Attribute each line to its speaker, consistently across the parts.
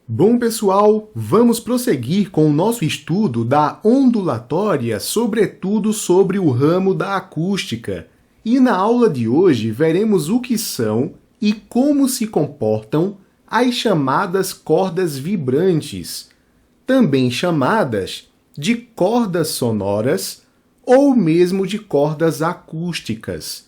Speaker 1: Bom, pessoal, vamos prosseguir com o nosso estudo da ondulatória, sobretudo sobre o ramo da acústica. E na aula de hoje veremos o que são e como se comportam as chamadas cordas vibrantes, também chamadas de cordas sonoras ou mesmo de cordas acústicas.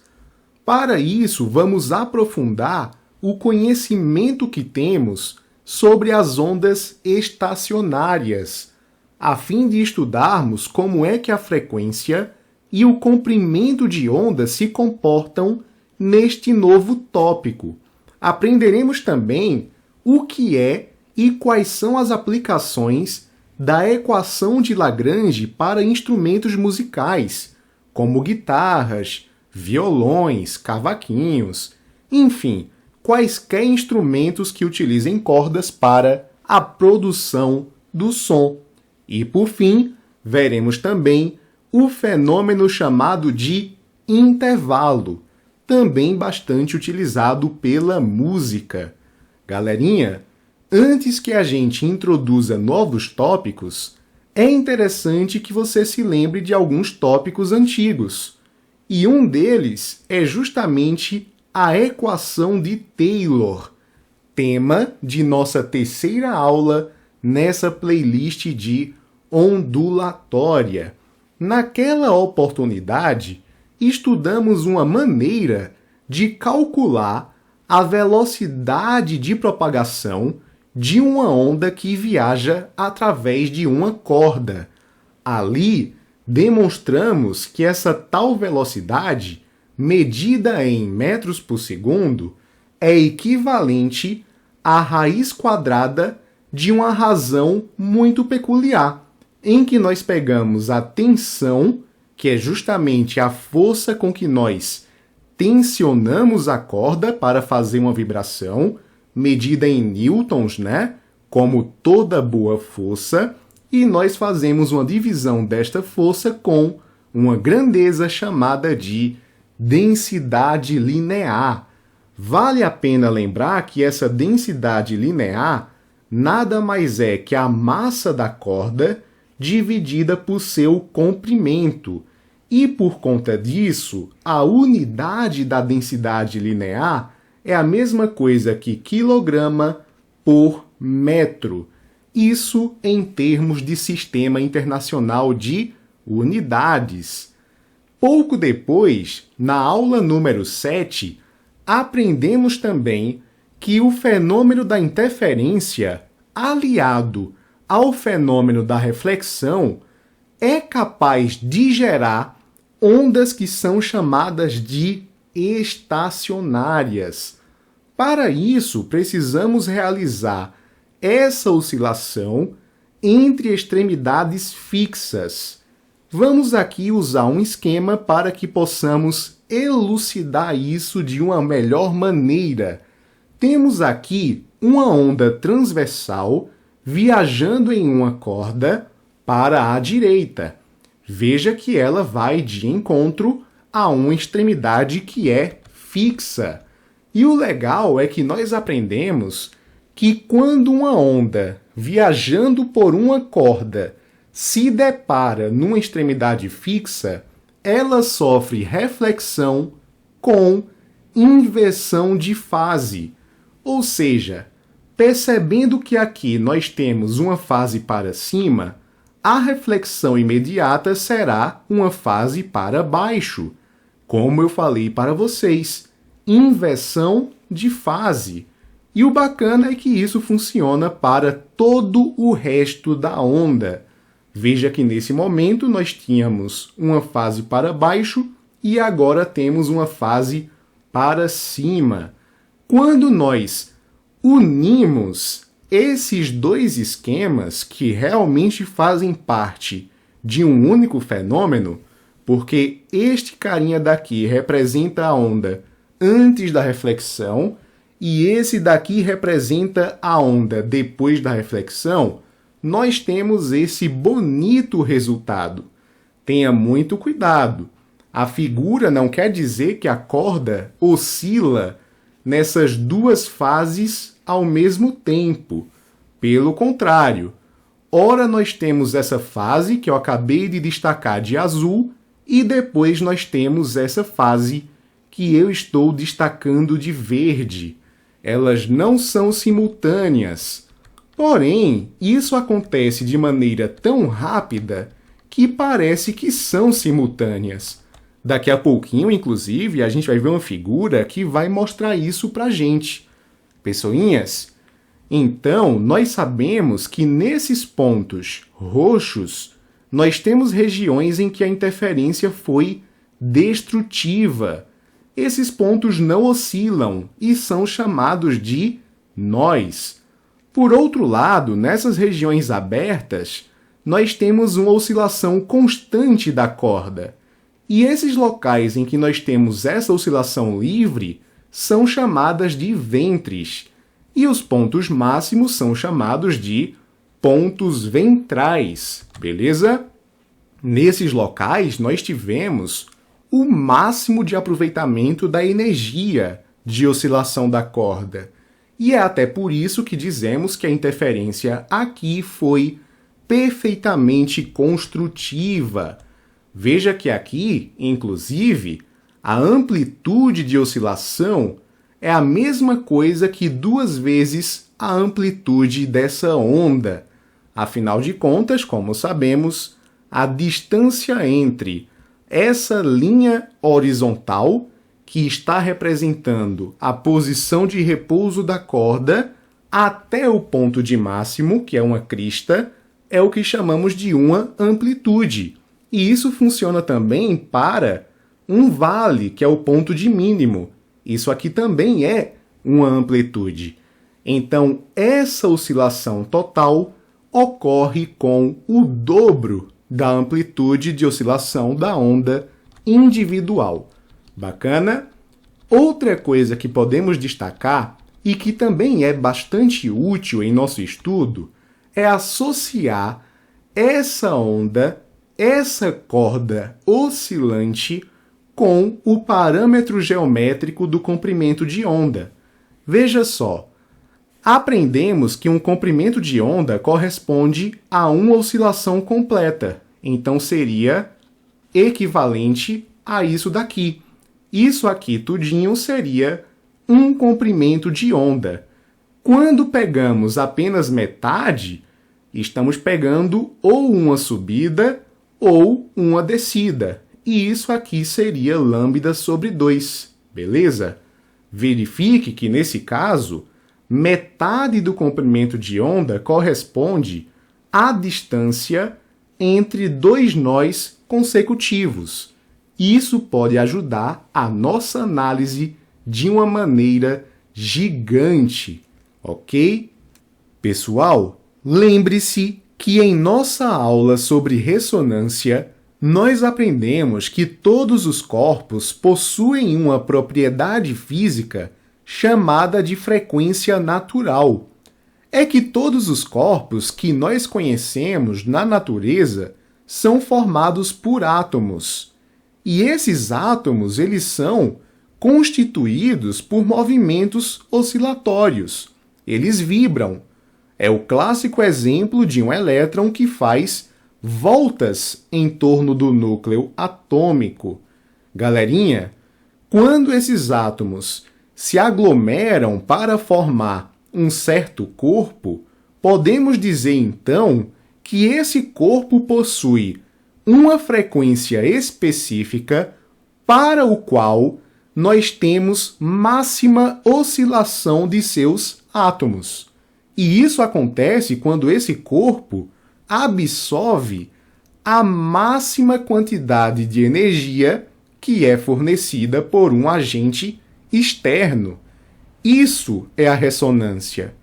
Speaker 1: Para isso, vamos aprofundar o conhecimento que temos sobre as ondas estacionárias, a fim de estudarmos como é que a frequência e o comprimento de onda se comportam neste novo tópico. Aprenderemos também o que é e quais são as aplicações da equação de Lagrange para instrumentos musicais, como guitarras, violões, cavaquinhos, enfim, quaisquer instrumentos que utilizem cordas para a produção do som. E, por fim, veremos também o fenômeno chamado de intervalo, também bastante utilizado pela música. Galerinha, antes que a gente introduza novos tópicos, é interessante que você se lembre de alguns tópicos antigos. E um deles é justamente a equação de Taylor, tema de nossa terceira aula nessa playlist de ondulatória. Naquela oportunidade, estudamos uma maneira de calcular a velocidade de propagação de uma onda que viaja através de uma corda. Ali, demonstramos que essa tal velocidade, medida em metros por segundo, é equivalente à raiz quadrada de uma razão muito peculiar, em que nós pegamos a tensão, que é justamente a força com que nós tensionamos a corda para fazer uma vibração, medida em newtons, né? Como toda boa força, e nós fazemos uma divisão desta força com uma grandeza chamada de densidade linear. Vale a pena lembrar que essa densidade linear nada mais é que a massa da corda dividida por seu comprimento. E por conta disso, a unidade da densidade linear é a mesma coisa que quilograma por metro. Isso em termos de Sistema Internacional de Unidades. Pouco depois, na aula número 7, aprendemos também que o fenômeno da interferência, aliado ao fenômeno da reflexão, é capaz de gerar ondas que são chamadas de estacionárias. Para isso, precisamos realizar essa oscilação entre extremidades fixas. Vamos aqui usar um esquema para que possamos elucidar isso de uma melhor maneira. Temos aqui uma onda transversal viajando em uma corda para a direita. Veja que ela vai de encontro a uma extremidade que é fixa. E o legal é que nós aprendemos que quando uma onda viajando por uma corda se depara numa extremidade fixa, ela sofre reflexão com inversão de fase. Ou seja, percebendo que aqui nós temos uma fase para cima, a reflexão imediata será uma fase para baixo. Como eu falei para vocês, inversão de fase. E o bacana é que isso funciona para todo o resto da onda. Veja que nesse momento nós tínhamos uma fase para baixo e agora temos uma fase para cima. Quando nós unimos esses dois esquemas que realmente fazem parte de um único fenômeno, porque este carinha daqui representa a onda antes da reflexão e esse daqui representa a onda depois da reflexão, nós temos esse bonito resultado. Tenha muito cuidado. A figura não quer dizer que a corda oscila nessas duas fases ao mesmo tempo. Pelo contrário, ora nós temos essa fase que eu acabei de destacar de azul e depois nós temos essa fase que eu estou destacando de verde. Elas não são simultâneas. Porém, isso acontece de maneira tão rápida que parece que são simultâneas. Daqui a pouquinho, inclusive, a gente vai ver uma figura que vai mostrar isso pra gente. Pessoinhas, então nós sabemos que nesses pontos roxos nós temos regiões em que a interferência foi destrutiva. Esses pontos não oscilam e são chamados de nós. Por outro lado, nessas regiões abertas, nós temos uma oscilação constante da corda. E esses locais em que nós temos essa oscilação livre são chamadas de ventres. E os pontos máximos são chamados de pontos ventrais, beleza? Nesses locais, nós tivemos o máximo de aproveitamento da energia de oscilação da corda. E é até por isso que dizemos que a interferência aqui foi perfeitamente construtiva. Veja que aqui, inclusive, a amplitude de oscilação é a mesma coisa que 2 vezes a amplitude dessa onda. Afinal de contas, como sabemos, a distância entre essa linha horizontal, que está representando a posição de repouso da corda, até o ponto de máximo, que é uma crista, é o que chamamos de uma amplitude. E isso funciona também para um vale, que é o ponto de mínimo. Isso aqui também é uma amplitude. Então, essa oscilação total ocorre com o dobro da amplitude de oscilação da onda individual. Bacana? Outra coisa que podemos destacar e que também é bastante útil em nosso estudo é associar essa onda, essa corda oscilante, com o parâmetro geométrico do comprimento de onda. Veja só, aprendemos que um comprimento de onda corresponde a uma oscilação completa, então seria equivalente a isso daqui. Isso aqui tudinho seria um comprimento de onda. Quando pegamos apenas metade, estamos pegando ou uma subida ou uma descida. E isso aqui seria lambda sobre 2, beleza? Verifique que, nesse caso, metade do comprimento de onda corresponde à distância entre 2 nós consecutivos. Isso pode ajudar a nossa análise de uma maneira gigante, ok? Pessoal, lembre-se que em nossa aula sobre ressonância, nós aprendemos que todos os corpos possuem uma propriedade física chamada de frequência natural. É que todos os corpos que nós conhecemos na natureza são formados por átomos. E esses átomos, eles são constituídos por movimentos oscilatórios. Eles vibram. É o clássico exemplo de um elétron que faz voltas em torno do núcleo atômico. Galerinha, quando esses átomos se aglomeram para formar um certo corpo, podemos dizer então que esse corpo possui uma frequência específica para o qual nós temos máxima oscilação de seus átomos. E isso acontece quando esse corpo absorve a máxima quantidade de energia que é fornecida por um agente externo. Isso é a ressonância.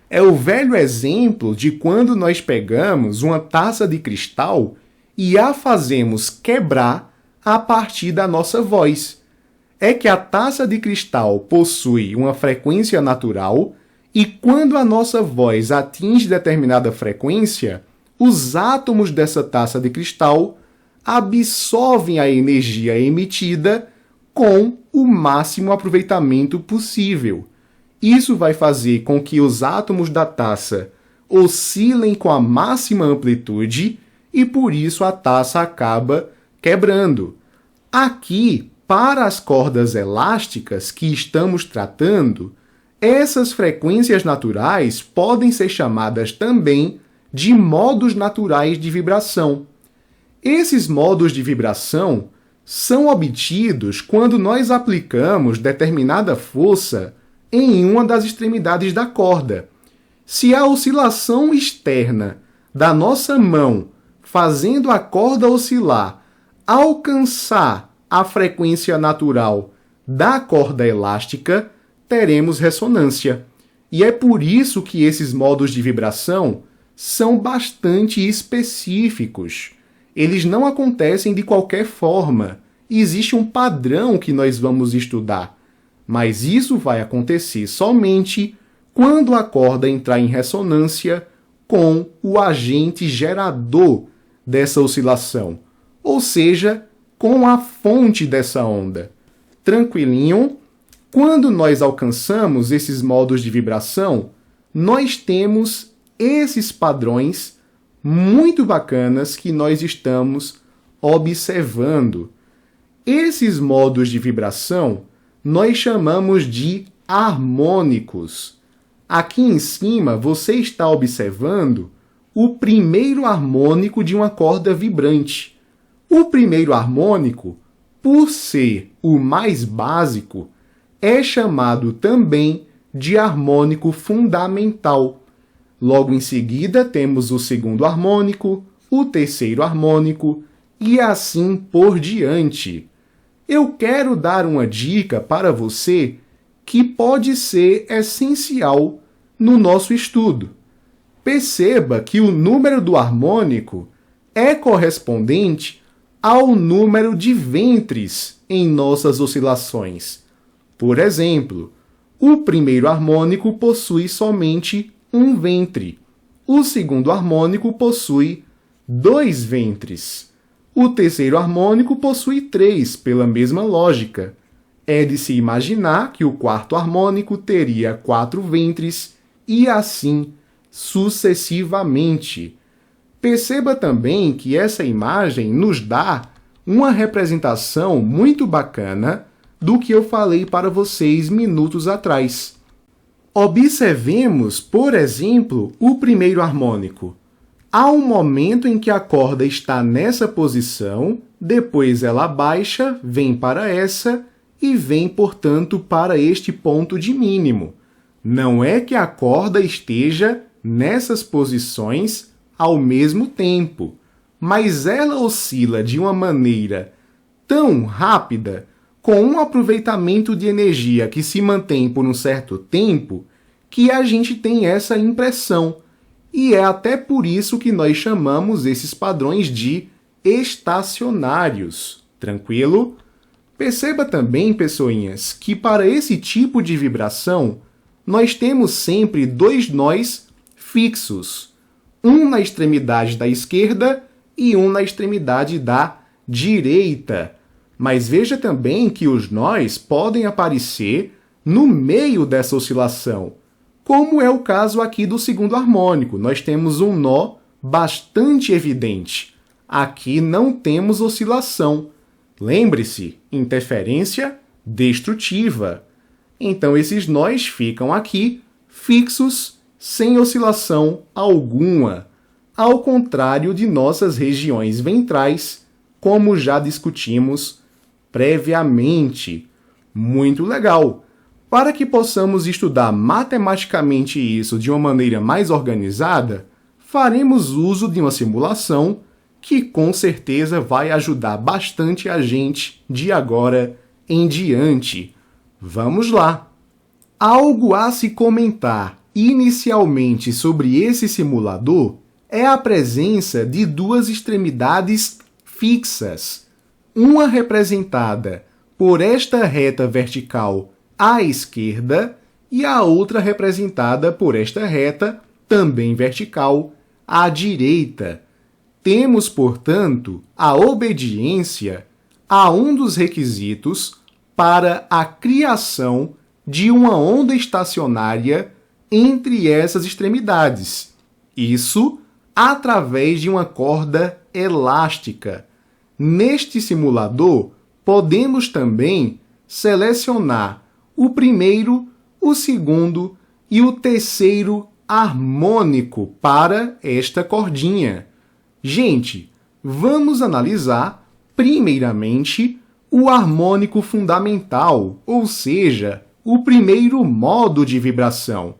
Speaker 1: É o velho exemplo de quando nós pegamos uma taça de cristal e a fazemos quebrar a partir da nossa voz. É que a taça de cristal possui uma frequência natural e quando a nossa voz atinge determinada frequência, os átomos dessa taça de cristal absorvem a energia emitida com o máximo aproveitamento possível. Isso vai fazer com que os átomos da taça oscilem com a máxima amplitude e por isso a taça acaba quebrando. Aqui, para as cordas elásticas que estamos tratando, essas frequências naturais podem ser chamadas também de modos naturais de vibração. Esses modos de vibração são obtidos quando nós aplicamos determinada força em uma das extremidades da corda. Se a oscilação externa da nossa mão fazendo a corda oscilar alcançar a frequência natural da corda elástica, teremos ressonância. E é por isso que esses modos de vibração são bastante específicos. Eles não acontecem de qualquer forma. Existe um padrão que nós vamos estudar. Mas isso vai acontecer somente quando a corda entrar em ressonância com o agente gerador dessa oscilação, ou seja, com a fonte dessa onda. Tranquilinho? Quando nós alcançamos esses modos de vibração, nós temos esses padrões muito bacanas que nós estamos observando. Esses modos de vibração nós chamamos de harmônicos. Aqui em cima você está observando o primeiro harmônico de uma corda vibrante. O primeiro harmônico, por ser o mais básico, é chamado também de harmônico fundamental. Logo em seguida temos o segundo harmônico, o terceiro harmônico e assim por diante. Eu quero dar uma dica para você que pode ser essencial no nosso estudo. Perceba que o número do harmônico é correspondente ao número de ventres em nossas oscilações. Por exemplo, o primeiro harmônico possui somente um ventre. O segundo harmônico possui 2 ventres. O terceiro harmônico possui 3, pela mesma lógica. É de se imaginar que o quarto harmônico teria 4 ventres e assim sucessivamente. Perceba também que essa imagem nos dá uma representação muito bacana do que eu falei para vocês minutos atrás. Observemos, por exemplo, o primeiro harmônico. Há um momento em que a corda está nessa posição, depois ela baixa, vem para essa e vem, portanto, para este ponto de mínimo. Não é que a corda esteja nessas posições ao mesmo tempo, mas ela oscila de uma maneira tão rápida, com um aproveitamento de energia que se mantém por um certo tempo, que a gente tem essa impressão. E é até por isso que nós chamamos esses padrões de estacionários. Tranquilo? Perceba também, pessoinhas, que para esse tipo de vibração, nós temos sempre 2 nós fixos. Um na extremidade da esquerda e um na extremidade da direita. Mas veja também que os nós podem aparecer no meio dessa oscilação, como é o caso aqui do segundo harmônico. Nós temos um nó bastante evidente. Aqui não temos oscilação. Lembre-se, interferência destrutiva. Então esses nós ficam aqui fixos, sem oscilação alguma, ao contrário de nossas regiões ventrais, como já discutimos previamente. Muito legal! Para que possamos estudar matematicamente isso de uma maneira mais organizada, faremos uso de uma simulação que com certeza vai ajudar bastante a gente de agora em diante. Vamos lá! Algo a se comentar inicialmente sobre esse simulador é a presença de 2 extremidades fixas, uma representada por esta reta vertical à esquerda e a outra representada por esta reta, também vertical, à direita. Temos, portanto, a obediência a um dos requisitos para a criação de uma onda estacionária entre essas extremidades. Isso através de uma corda elástica. Neste simulador, podemos também selecionar o primeiro, o segundo e o terceiro harmônico para esta cordinha. Gente, vamos analisar, primeiramente, o harmônico fundamental, ou seja, o primeiro modo de vibração.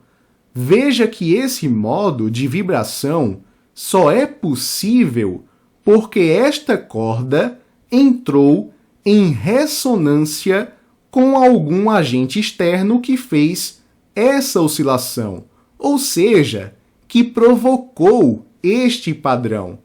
Speaker 1: Veja que esse modo de vibração só é possível porque esta corda entrou em ressonância com algum agente externo que fez essa oscilação, ou seja, que provocou este padrão.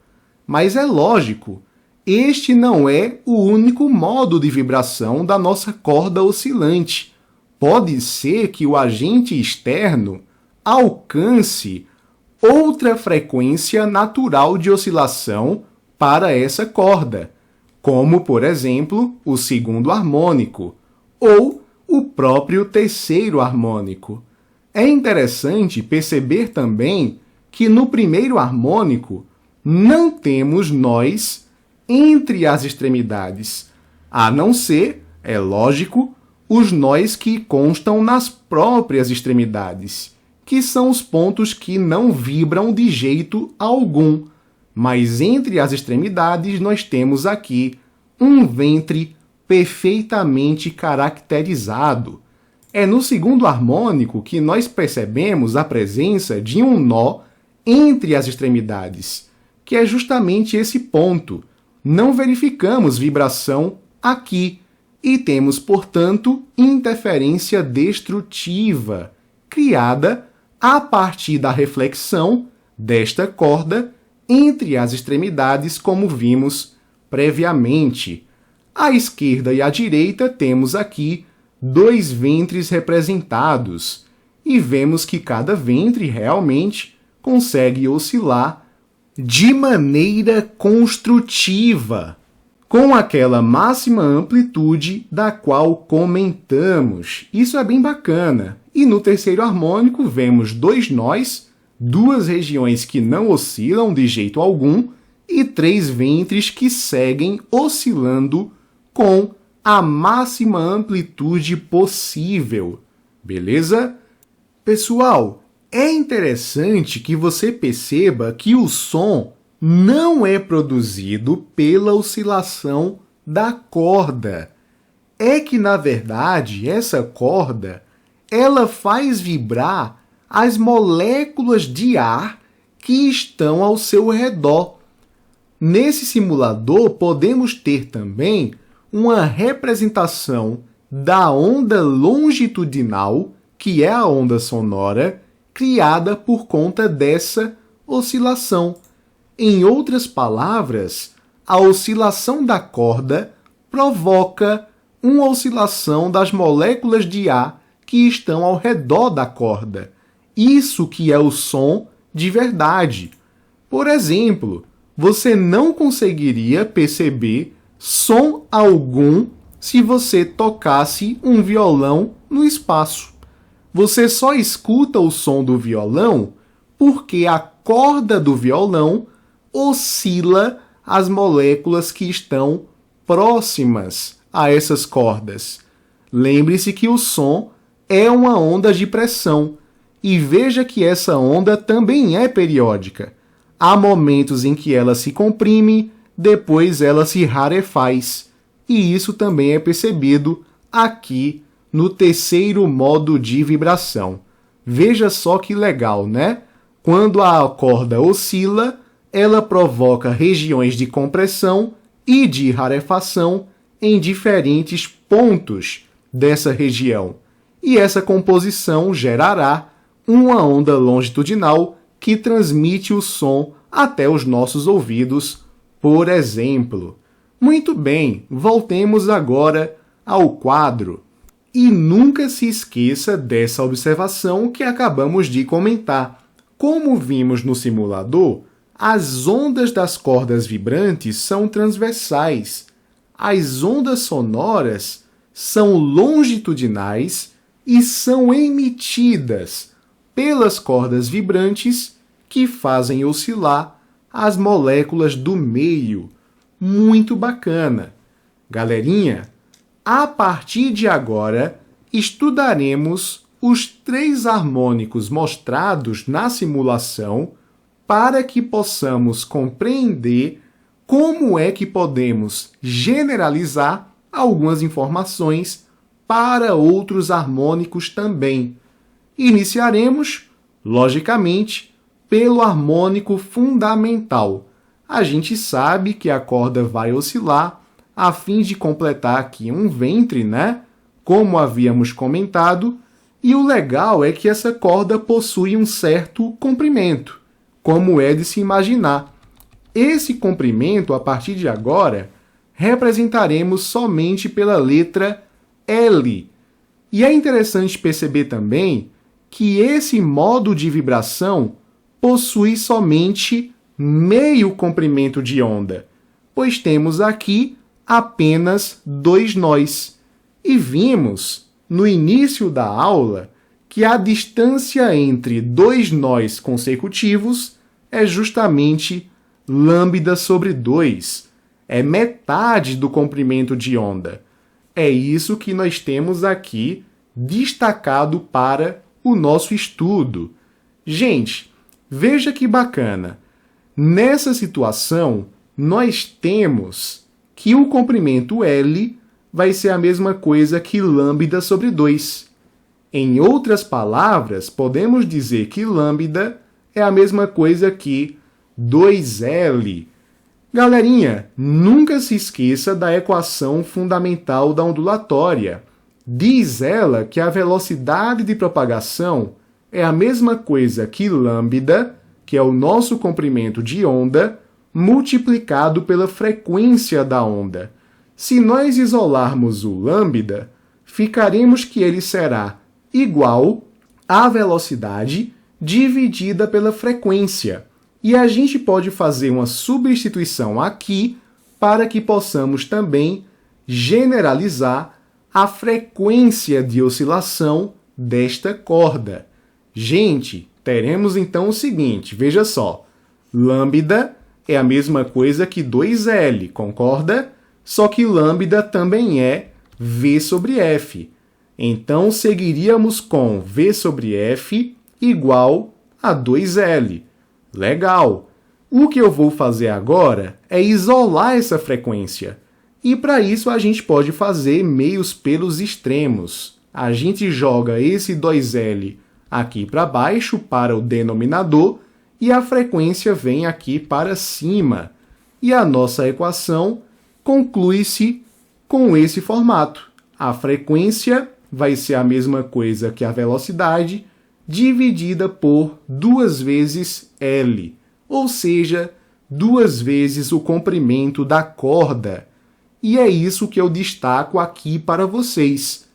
Speaker 1: Mas é lógico, este não é o único modo de vibração da nossa corda oscilante. Pode ser que o agente externo alcance outra frequência natural de oscilação para essa corda, como, por exemplo, o segundo harmônico ou o próprio terceiro harmônico. É interessante perceber também que no primeiro harmônico não temos nós entre as extremidades, a não ser, é lógico, os nós que constam nas próprias extremidades, que são os pontos que não vibram de jeito algum. Mas entre as extremidades nós temos aqui um ventre perfeitamente caracterizado. É no segundo harmônico que nós percebemos a presença de um nó entre as extremidades, que é justamente esse ponto. Não verificamos vibração aqui e temos, portanto, interferência destrutiva, criada a partir da reflexão desta corda entre as extremidades, como vimos previamente. À esquerda e à direita temos aqui dois ventres representados e vemos que cada ventre realmente consegue oscilar de maneira construtiva, com aquela máxima amplitude da qual comentamos. Isso é bem bacana. E no terceiro harmônico vemos dois nós, duas regiões que não oscilam de jeito algum e três ventres que seguem oscilando com a máxima amplitude possível. Beleza? Pessoal, é interessante que você perceba que o som não é produzido pela oscilação da corda. É que, na verdade, essa corda ela faz vibrar as moléculas de ar que estão ao seu redor. Nesse simulador, podemos ter também uma representação da onda longitudinal, que é a onda sonora, criada por conta dessa oscilação. Em outras palavras, a oscilação da corda provoca uma oscilação das moléculas de ar que estão ao redor da corda. Isso que é o som de verdade. Por exemplo, você não conseguiria perceber som algum se você tocasse um violão no espaço. Você só escuta o som do violão porque a corda do violão oscila as moléculas que estão próximas a essas cordas. Lembre-se que o som é uma onda de pressão e veja que essa onda também é periódica. Há momentos em que ela se comprime, depois ela se rarefaz. E isso também é percebido aqui no terceiro modo de vibração. Veja só que legal, né? Quando a corda oscila, ela provoca regiões de compressão e de rarefação em diferentes pontos dessa região. E essa composição gerará uma onda longitudinal que transmite o som até os nossos ouvidos, por exemplo. Muito bem, voltemos agora ao quadro. E nunca se esqueça dessa observação que acabamos de comentar. Como vimos no simulador, as ondas das cordas vibrantes são transversais. As ondas sonoras são longitudinais e são emitidas pelas cordas vibrantes que fazem oscilar as moléculas do meio. Muito bacana! Galerinha, a partir de agora, estudaremos os 3 harmônicos mostrados na simulação para que possamos compreender como é que podemos generalizar algumas informações para outros harmônicos também. Iniciaremos, logicamente, pelo harmônico fundamental. A gente sabe que a corda vai oscilar a fim de completar aqui um ventre, né? Como havíamos comentado, e o legal é que essa corda possui um certo comprimento, como é de se imaginar. Esse comprimento, a partir de agora, representaremos somente pela letra L. E é interessante perceber também que esse modo de vibração possui somente meio comprimento de onda, pois temos aqui apenas 2 nós. E vimos, no início da aula, que a distância entre 2 nós consecutivos é justamente lambda sobre 2. É metade do comprimento de onda. É isso que nós temos aqui destacado para o nosso estudo. Gente, veja que bacana. Nessa situação, nós temos que o comprimento L vai ser a mesma coisa que lambda sobre 2. Em outras palavras, podemos dizer que lambda é a mesma coisa que 2L. Galerinha, nunca se esqueça da equação fundamental da ondulatória. Diz ela que a velocidade de propagação é a mesma coisa que lambda, que é o nosso comprimento de onda, multiplicado pela frequência da onda. Se nós isolarmos o lambda, ficaremos que ele será igual à velocidade dividida pela frequência. E a gente pode fazer uma substituição aqui para que possamos também generalizar a frequência de oscilação desta corda. Gente, teremos então o seguinte, veja só, lambda é a mesma coisa que 2L, concorda? Só que lambda também é V sobre F. Então, seguiríamos com V sobre F igual a 2L. Legal! O que eu vou fazer agora é isolar essa frequência. E para isso a gente pode fazer meios pelos extremos. A gente joga esse 2L aqui para baixo, para o denominador, e a frequência vem aqui para cima. E a nossa equação conclui-se com esse formato. A frequência vai ser a mesma coisa que a velocidade, dividida por 2 vezes L, ou seja, 2 vezes o comprimento da corda. E é isso que eu destaco aqui para vocês.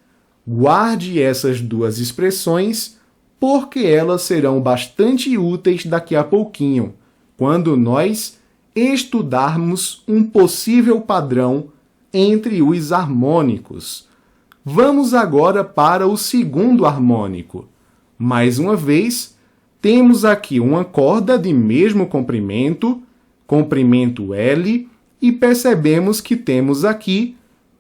Speaker 1: Guarde essas 2 expressões, porque elas serão bastante úteis daqui a pouquinho, quando nós estudarmos um possível padrão entre os harmônicos. Vamos agora para o segundo harmônico. Mais uma vez, temos aqui uma corda de mesmo comprimento, comprimento L, e percebemos que temos aqui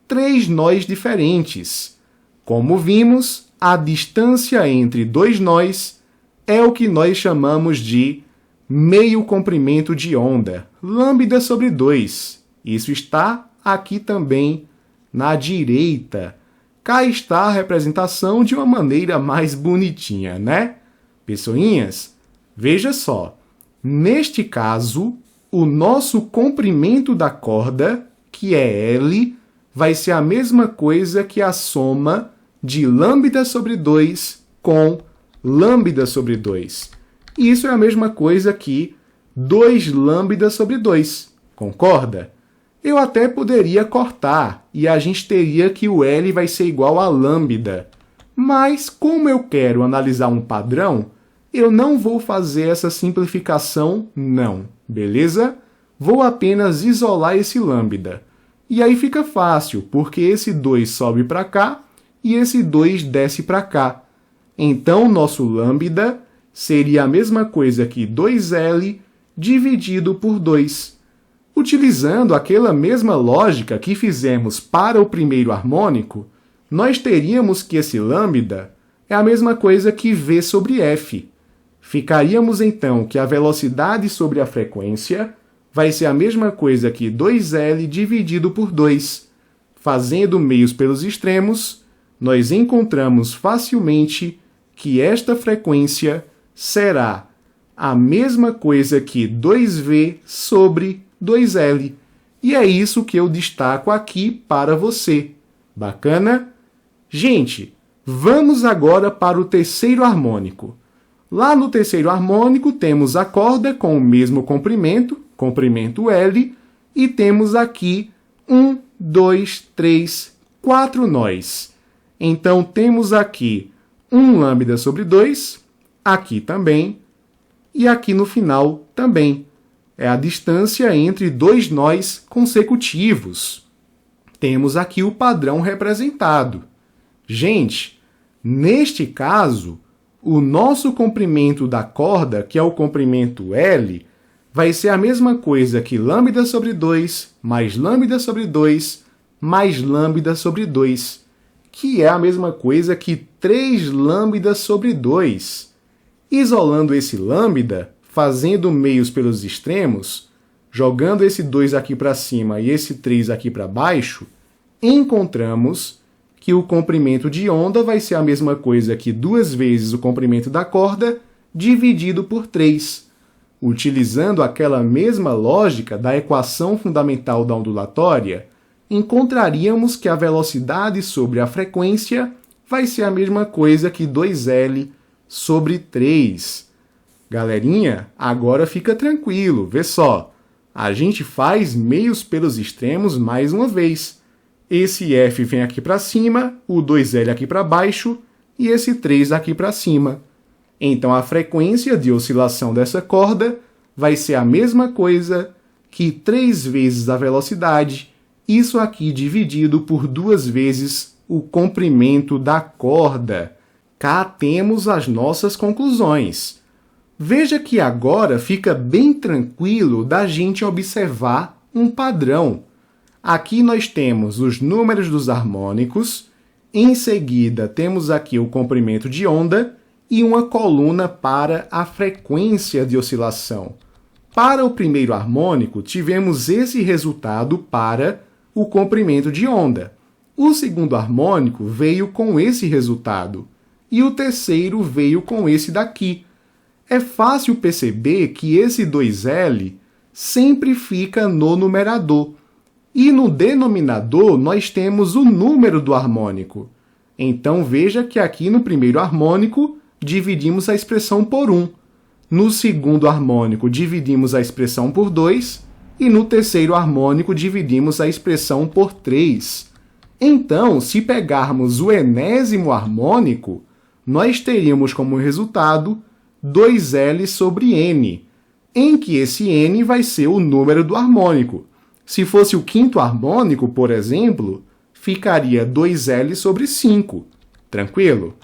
Speaker 1: 3 nós diferentes. Como vimos, a distância entre 2 nós é o que nós chamamos de meio comprimento de onda, lambda sobre 2. Isso está aqui também na direita. Cá está a representação de uma maneira mais bonitinha, né? Pessoinhas, veja só. Neste caso, o nosso comprimento da corda, que é L, vai ser a mesma coisa que a soma de lambda sobre 2 com lambda sobre 2. Isso é a mesma coisa que 2 lambda sobre 2. Concorda? Eu até poderia cortar e a gente teria que o L vai ser igual a lambda. Mas, como eu quero analisar um padrão, eu não vou fazer essa simplificação, não. Beleza? Vou apenas isolar esse lambda. E aí fica fácil, porque esse 2 sobe para cá e esse 2 desce para cá. Então, nosso lambda seria a mesma coisa que 2L dividido por 2. Utilizando aquela mesma lógica que fizemos para o primeiro harmônico, nós teríamos que esse lambda é a mesma coisa que V sobre F. Ficaríamos então que a velocidade sobre a frequência vai ser a mesma coisa que 2L dividido por 2. Fazendo meios pelos extremos, nós encontramos facilmente que esta frequência será a mesma coisa que 2V sobre 2L. E é isso que eu destaco aqui para você. Bacana? Gente, vamos agora para o terceiro harmônico. Lá no terceiro harmônico temos a corda com o mesmo comprimento, comprimento L, e temos aqui 1, 2, 3, 4 nós. Então temos aqui 1 lambda sobre 2, aqui também, e aqui no final também. É a distância entre dois nós consecutivos. Temos aqui o padrão representado. Gente, neste caso, o nosso comprimento da corda, que é o comprimento L, vai ser a mesma coisa que lambda sobre 2 mais lambda sobre 2 mais lambda sobre 2, que é a mesma coisa que 3 lambda sobre 2. Isolando esse lambda, fazendo meios pelos extremos, jogando esse 2 aqui para cima e esse 3 aqui para baixo, encontramos que o comprimento de onda vai ser a mesma coisa que 2 vezes o comprimento da corda dividido por 3. Utilizando aquela mesma lógica da equação fundamental da ondulatória, encontraríamos que a velocidade sobre a frequência vai ser a mesma coisa que 2L sobre 3. Galerinha, agora fica tranquilo, vê só. A gente faz meios pelos extremos mais uma vez. Esse F vem aqui para cima, o 2L aqui para baixo e esse 3 aqui para cima. Então a frequência de oscilação dessa corda vai ser a mesma coisa que 3 vezes a velocidade, isso aqui dividido por 2 vezes o comprimento da corda. Cá temos as nossas conclusões. Veja que agora fica bem tranquilo da gente observar um padrão. Aqui nós temos os números dos harmônicos, em seguida temos aqui o comprimento de onda e uma coluna para a frequência de oscilação. Para o primeiro harmônico, tivemos esse resultado para o comprimento de onda. O segundo harmônico veio com esse resultado e o terceiro veio com esse daqui. É fácil perceber que esse 2L sempre fica no numerador. E no denominador nós temos o número do harmônico. Então veja que aqui no primeiro harmônico dividimos a expressão por 1. No segundo harmônico dividimos a expressão por 2. E no terceiro harmônico dividimos a expressão por 3. Então, se pegarmos o enésimo harmônico, nós teríamos como resultado 2L sobre N, em que esse N vai ser o número do harmônico. Se fosse o quinto harmônico, por exemplo, ficaria 2L sobre 5. Tranquilo?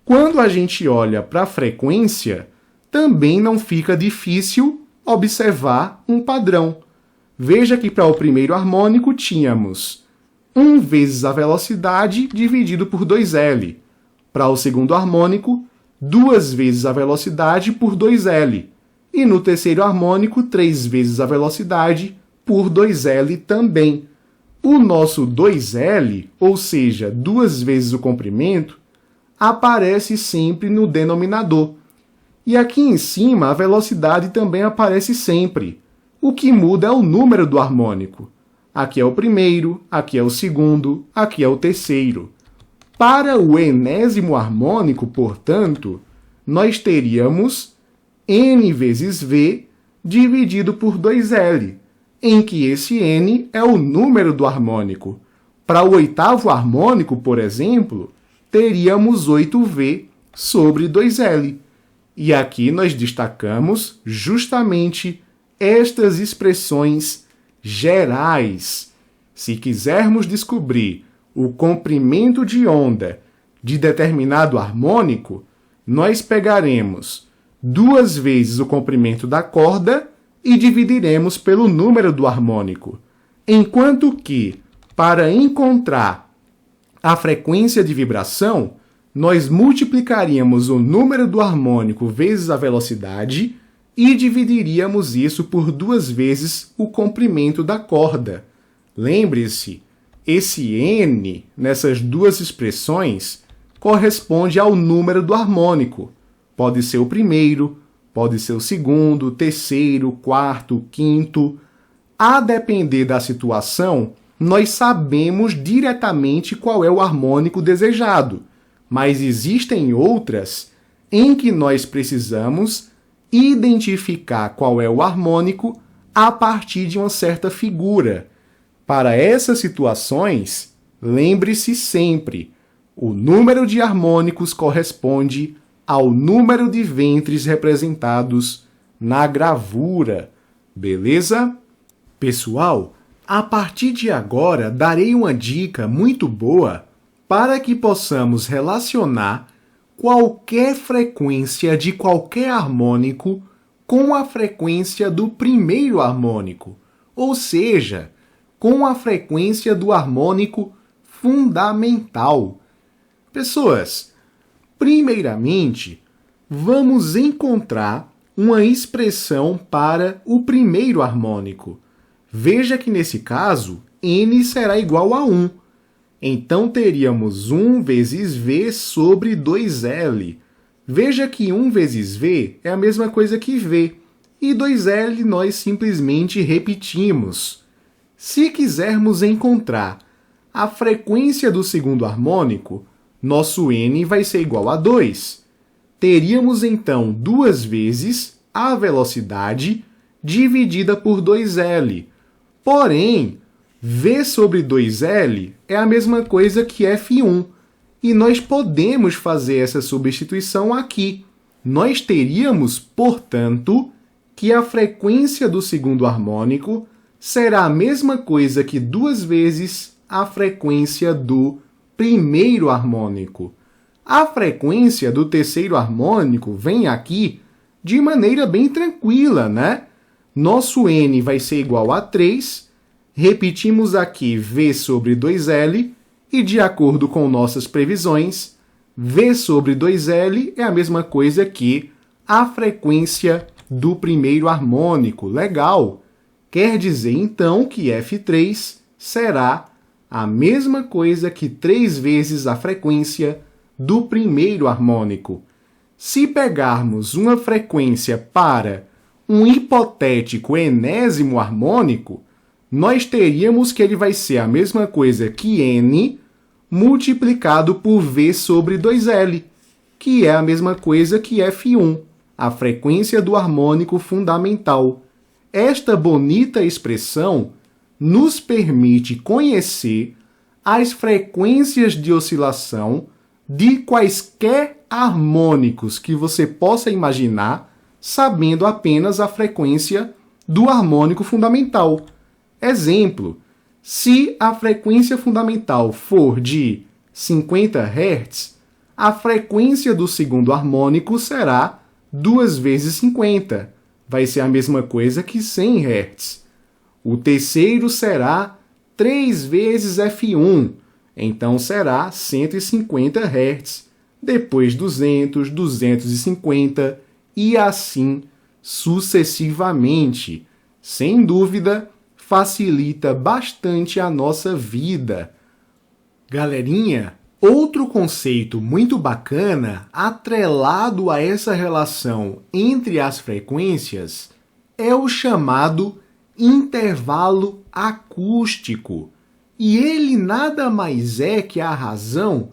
Speaker 1: Quando a gente olha para a frequência, também não fica difícil observar um padrão. Veja que para o primeiro harmônico tínhamos 1 vezes a velocidade dividido por 2L. Para o segundo harmônico, 2 vezes a velocidade por 2L. E no terceiro harmônico, 3 vezes a velocidade por 2L também. O nosso 2L, ou seja, 2 vezes o comprimento, aparece sempre no denominador. E aqui em cima a velocidade também aparece sempre. O que muda é o número do harmônico. Aqui é o primeiro, aqui é o segundo, aqui é o terceiro. Para o enésimo harmônico, portanto, nós teríamos N vezes V dividido por 2L, em que esse N é o número do harmônico. Para o oitavo harmônico, por exemplo, teríamos 8V sobre 2L. E aqui nós destacamos justamente estas expressões gerais. Se quisermos descobrir o comprimento de onda de determinado harmônico, nós pegaremos duas vezes o comprimento da corda e dividiremos pelo número do harmônico. Enquanto que, para encontrar a frequência de vibração, nós multiplicaríamos o número do harmônico vezes a velocidade e dividiríamos isso por duas vezes o comprimento da corda. Lembre-se, esse N, nessas duas expressões, corresponde ao número do harmônico. Pode ser o primeiro, pode ser o segundo, terceiro, quarto, quinto. A depender da situação, nós sabemos diretamente qual é o harmônico desejado, mas existem outras em que nós precisamos identificar qual é o harmônico a partir de uma certa figura. Para essas situações, lembre-se sempre, o número de harmônicos corresponde ao número de ventres representados na gravura. Beleza? Pessoal, a partir de agora darei uma dica muito boa para que possamos relacionar qualquer frequência de qualquer harmônico com a frequência do primeiro harmônico, ou seja, com a frequência do harmônico fundamental. Pessoas, primeiramente, vamos encontrar uma expressão para o primeiro harmônico. Veja que nesse caso, N será igual a 1. Então teríamos 1 vezes V sobre 2L. Veja que 1 vezes V é a mesma coisa que V, e 2L nós simplesmente repetimos. Se quisermos encontrar a frequência do segundo harmônico, nosso N vai ser igual a 2. Teríamos então duas vezes a velocidade dividida por 2L. Porém, V sobre 2L é a mesma coisa que F1, e nós podemos fazer essa substituição aqui. Nós teríamos, portanto, que a frequência do segundo harmônico será a mesma coisa que duas vezes a frequência do primeiro harmônico. A frequência do terceiro harmônico vem aqui de maneira bem tranquila, né? Nosso N vai ser igual a 3, repetimos aqui V sobre 2L, e de acordo com nossas previsões, V sobre 2L é a mesma coisa que a frequência do primeiro harmônico. Legal! Quer dizer, então, que F3 será a mesma coisa que 3 vezes a frequência do primeiro harmônico. Se pegarmos uma frequência para um hipotético enésimo harmônico, nós teríamos que ele vai ser a mesma coisa que N multiplicado por V sobre 2L, que é a mesma coisa que F1, a frequência do harmônico fundamental. Esta bonita expressão nos permite conhecer as frequências de oscilação de quaisquer harmônicos que você possa imaginar, sabendo apenas a frequência do harmônico fundamental. Exemplo, se a frequência fundamental for de 50 Hz, a frequência do segundo harmônico será 2 vezes 50. Vai ser a mesma coisa que 100 Hz. O terceiro será 3 vezes F1, então será 150 Hz. Depois 200, 250 e assim sucessivamente. Sem dúvida, facilita bastante a nossa vida. Galerinha, outro conceito muito bacana atrelado a essa relação entre as frequências é o chamado intervalo acústico. E ele nada mais é que a razão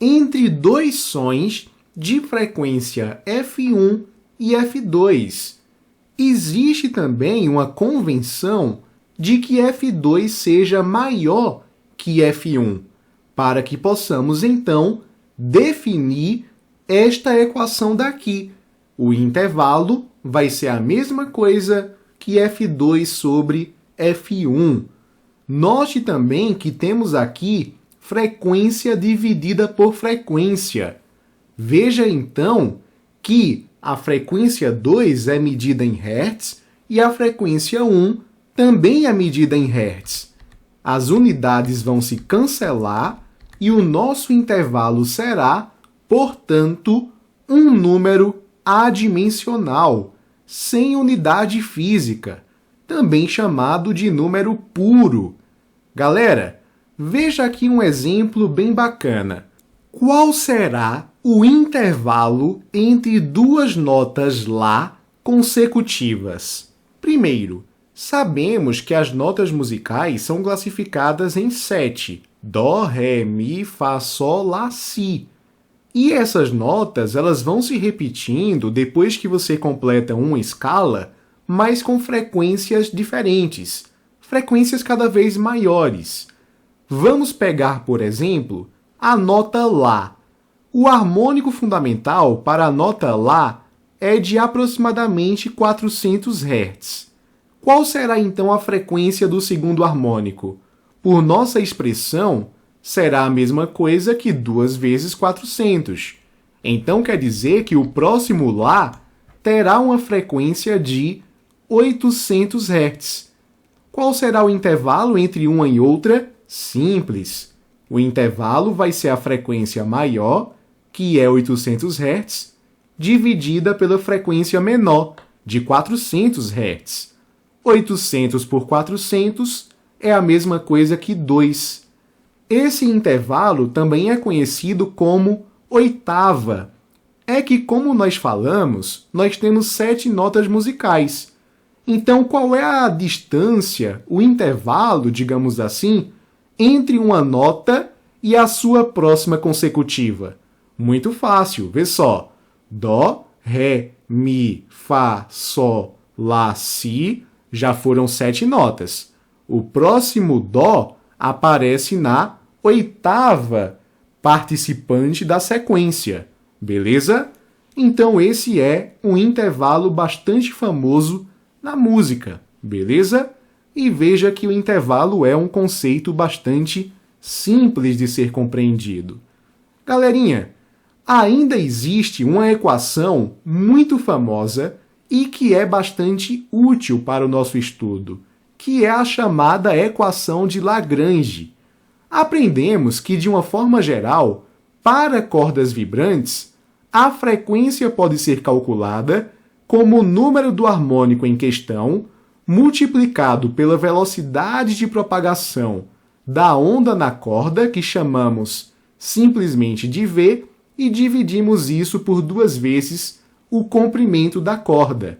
Speaker 1: entre dois sons de frequência F1 e F2. Existe também uma convenção de que F2 seja maior que F1, para que possamos, então, definir esta equação daqui. O intervalo vai ser a mesma coisa que F2 sobre F1. Note também que temos aqui frequência dividida por frequência. Veja, então, que A frequência 2 é medida em Hz e a frequência 1 também é medida em Hz. As unidades vão se cancelar e o nosso intervalo será, portanto, um número adimensional, sem unidade física, também chamado de número puro. Galera, veja aqui um exemplo bem bacana. Qual será o intervalo entre duas notas Lá consecutivas? Primeiro, sabemos que as notas musicais são classificadas em 7. Dó, Ré, Mi, Fá, Sol, Lá, Si. E essas notas elas vão se repetindo depois que você completa uma escala, mas com frequências diferentes, frequências cada vez maiores. Vamos pegar, por exemplo, a nota Lá. O harmônico fundamental para a nota Lá é de aproximadamente 400 Hz. Qual será então a frequência do segundo harmônico? Por nossa expressão, será a mesma coisa que 2 vezes 400. Então quer dizer que o próximo Lá terá uma frequência de 800 Hz. Qual será o intervalo entre uma e outra? Simples. O intervalo vai ser a frequência maior, que é 800 Hz, dividida pela frequência menor, de 400 Hz. 800 por 400 é a mesma coisa que 2. Esse intervalo também é conhecido como oitava. É que, como nós falamos, nós temos 7 notas musicais. Então, qual é a distância, o intervalo, digamos assim, entre uma nota e a sua próxima consecutiva? Muito fácil, vê só. Dó, Ré, Mi, Fá, Sol, Lá, Si, já foram 7 notas. O próximo Dó aparece na oitava participante da sequência, beleza? Então esse é um intervalo bastante famoso na música, beleza? E veja que o intervalo é um conceito bastante simples de ser compreendido. Galerinha, ainda existe uma equação muito famosa e que é bastante útil para o nosso estudo, que é a chamada equação de Lagrange. Aprendemos que, de uma forma geral, para cordas vibrantes, a frequência pode ser calculada como o número do harmônico em questão multiplicado pela velocidade de propagação da onda na corda, que chamamos simplesmente de V, e dividimos isso por 2 vezes o comprimento da corda.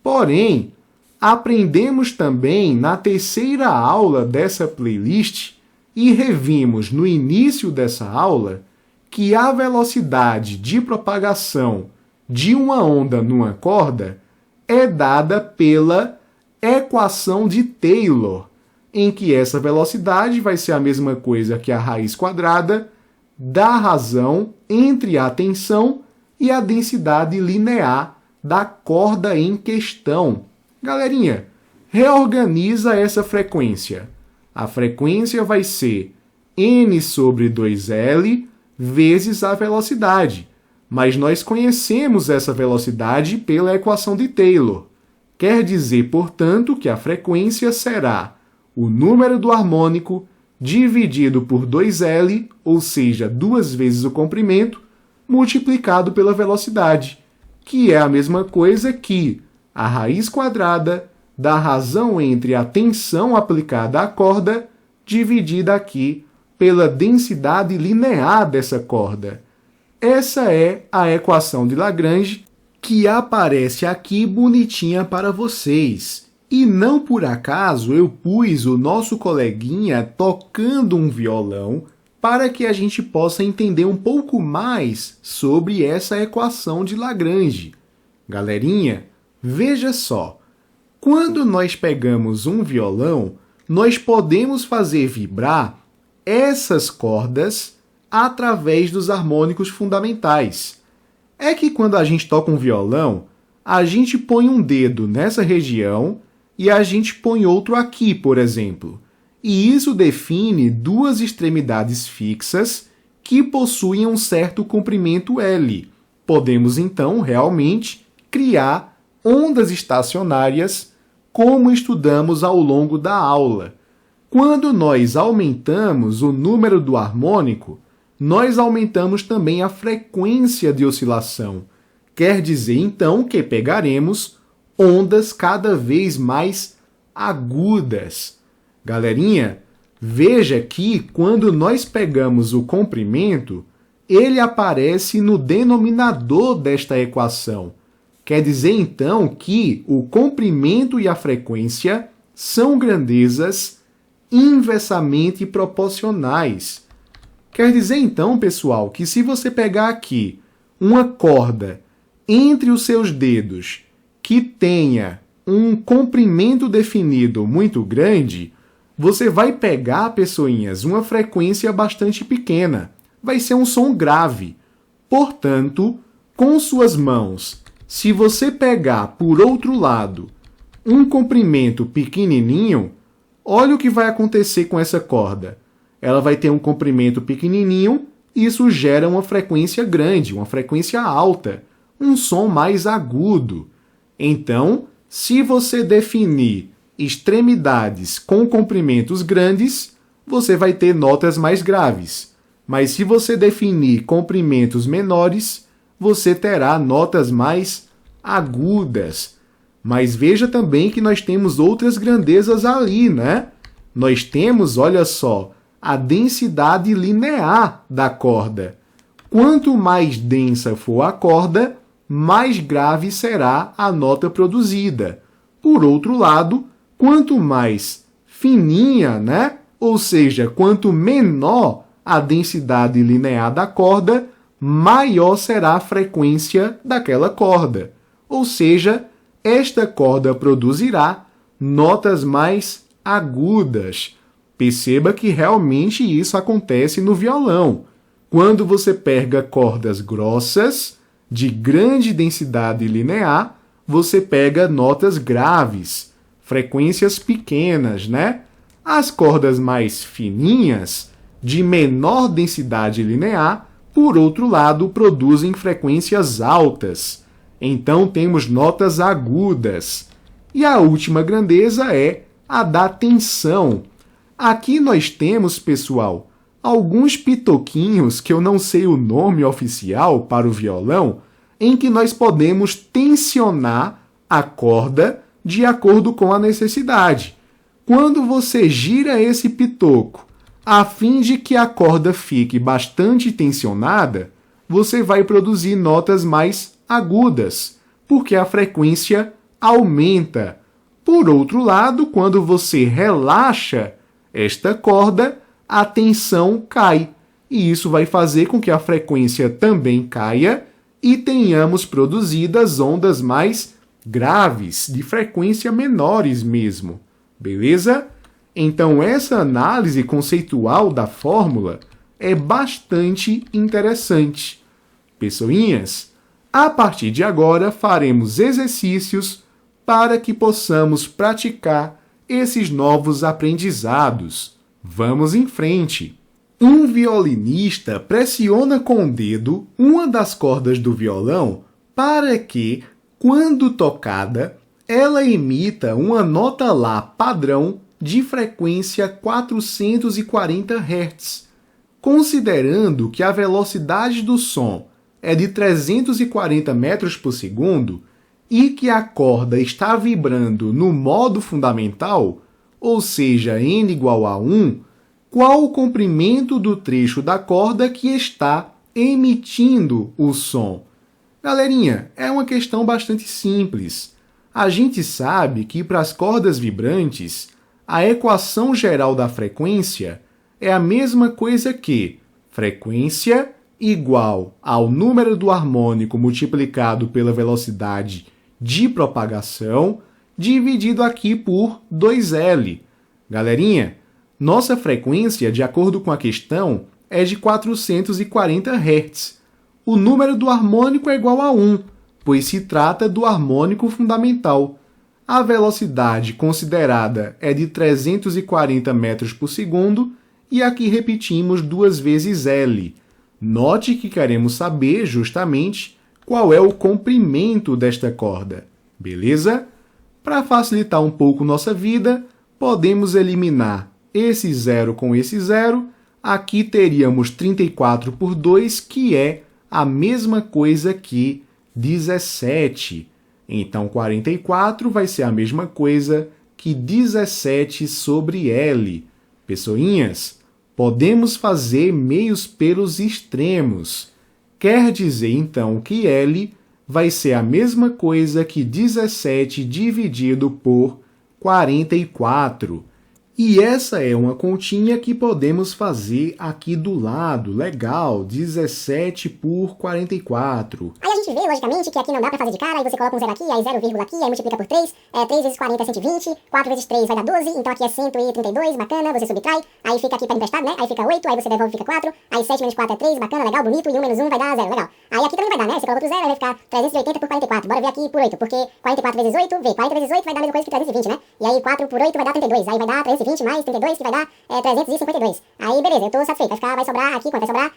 Speaker 1: Porém, aprendemos também na terceira aula dessa playlist e revimos no início dessa aula que a velocidade de propagação de uma onda numa corda é dada pela equação de Taylor, em que essa velocidade vai ser a mesma coisa que a raiz quadrada da razão entre a tensão e a densidade linear da corda em questão. Galerinha, reorganiza essa frequência. A frequência vai ser n sobre 2L vezes a velocidade, mas nós conhecemos essa velocidade pela equação de Taylor. Quer dizer, portanto, que a frequência será o número do harmônico dividido por 2L, ou seja, 2 vezes o comprimento, multiplicado pela velocidade, que é a mesma coisa que a raiz quadrada da razão entre a tensão aplicada à corda, dividida aqui pela densidade linear dessa corda. Essa é a equação de Lagrange, que aparece aqui bonitinha para vocês. E não por acaso eu pus o nosso coleguinha tocando um violão para que a gente possa entender um pouco mais sobre essa equação de Lagrange. Galerinha, veja só. Quando nós pegamos um violão, nós podemos fazer vibrar essas cordas através dos harmônicos fundamentais. É que quando a gente toca um violão, a gente põe um dedo nessa região e a gente põe outro aqui, por exemplo. E isso define 2 extremidades fixas que possuem um certo comprimento L. podemos então realmente criar ondas estacionárias, como estudamos ao longo da aula. Quando nós aumentamos o número do harmônico, nós aumentamos também a frequência de oscilação. Quer dizer, então, que pegaremos ondas cada vez mais agudas. Galerinha, veja que quando nós pegamos o comprimento, ele aparece no denominador desta equação. Quer dizer, então, que o comprimento e a frequência são grandezas inversamente proporcionais. Quer dizer, então, pessoal, que se você pegar aqui uma corda entre os seus dedos que tenha um comprimento definido muito grande, você vai pegar, pessoinhas, uma frequência bastante pequena. Vai ser um som grave. Portanto, com suas mãos, se você pegar por outro lado um comprimento pequenininho, olha o que vai acontecer com essa corda. Ela vai ter um comprimento pequenininho e isso gera uma frequência grande, uma frequência alta, um som mais agudo. Então, se você definir extremidades com comprimentos grandes, você vai ter notas mais graves. Mas se você definir comprimentos menores, você terá notas mais agudas. Mas veja também que nós temos outras grandezas ali, né? Nós temos, olha só, a densidade linear da corda. Quanto mais densa for a corda, mais grave será a nota produzida. Por outro lado, quanto mais fininha, né? Ou seja, quanto menor a densidade linear da corda, maior será a frequência daquela corda. Ou seja, esta corda produzirá notas mais agudas. Perceba que realmente isso acontece no violão. Quando você pega cordas grossas, de grande densidade linear, você pega notas graves, frequências pequenas, né? As cordas mais fininhas, de menor densidade linear, por outro lado, produzem frequências altas. Então temos notas agudas. E a última grandeza é a da tensão. Aqui nós temos, pessoal, alguns pitoquinhos que eu não sei o nome oficial para o violão, em que nós podemos tensionar a corda de acordo com a necessidade. Quando você gira esse pitoco a fim de que a corda fique bastante tensionada, você vai produzir notas mais agudas, porque a frequência aumenta. Por outro lado, quando você relaxa esta corda, a tensão cai, e isso vai fazer com que a frequência também caia e tenhamos produzidas ondas mais graves, de frequência menores mesmo. Beleza? Então, essa análise conceitual da fórmula é bastante interessante. Pessoinhas, a partir de agora faremos exercícios para que possamos praticar esses novos aprendizados. Vamos em frente. Um violinista pressiona com o dedo uma das cordas do violão para que, quando tocada, ela emita uma nota Lá padrão de frequência 440 Hz. Considerando que a velocidade do som é de 340 metros por segundo e que a corda está vibrando no modo fundamental, ou seja, n igual a 1, qual o comprimento do trecho da corda que está emitindo o som? Galerinha, é uma questão bastante simples. A gente sabe que para as cordas vibrantes, a equação geral da frequência é a mesma coisa que frequência igual ao número do harmônico multiplicado pela velocidade de propagação, dividido aqui por 2L. Galerinha, nossa frequência, de acordo com a questão, é de 440 Hz. O número do harmônico é igual a 1, pois se trata do harmônico fundamental. A velocidade considerada é de 340 metros por segundo e aqui repetimos 2 vezes L. Note que queremos saber justamente qual é o comprimento desta corda, beleza? Para facilitar um pouco nossa vida, podemos eliminar esse zero com esse zero. Aqui teríamos 34 por 2, que é a mesma coisa que 17. Então, 44 vai ser a mesma coisa que 17 sobre L. Pessoinhas, podemos fazer meios pelos extremos. Quer dizer, então, que L vai ser a mesma coisa que 17 dividido por 44. E essa é uma continha que podemos fazer aqui do lado. Legal, 17 por 44.
Speaker 2: Aí a gente vê, logicamente, que aqui não dá pra fazer de cara, aí você coloca um zero aqui, aí 0, aqui, aí multiplica por 3. 3 vezes 40 é 120, 4 vezes 3 vai dar 12, então aqui é 132, bacana, você subtrai. Aí fica aqui para emprestado, né? Aí fica 8, aí você devolve, fica 4. Aí 7 menos 4 é 3, bacana, legal, bonito, e 1 menos 1 vai dar 0, legal. Aí aqui também vai dar, né? Você coloca outro 0, aí vai ficar 380 por 44. Bora ver aqui por 8, porque 44 vezes 8, vê, 40 vezes 8 vai dar a mesma coisa que 320, né? E aí 4 por 8 vai dar 32, aí vai dar 320 mais 32, que vai dar 352. Aí beleza, eu tô satisfeito, vai sobrar aqui, quanto vai sobrar?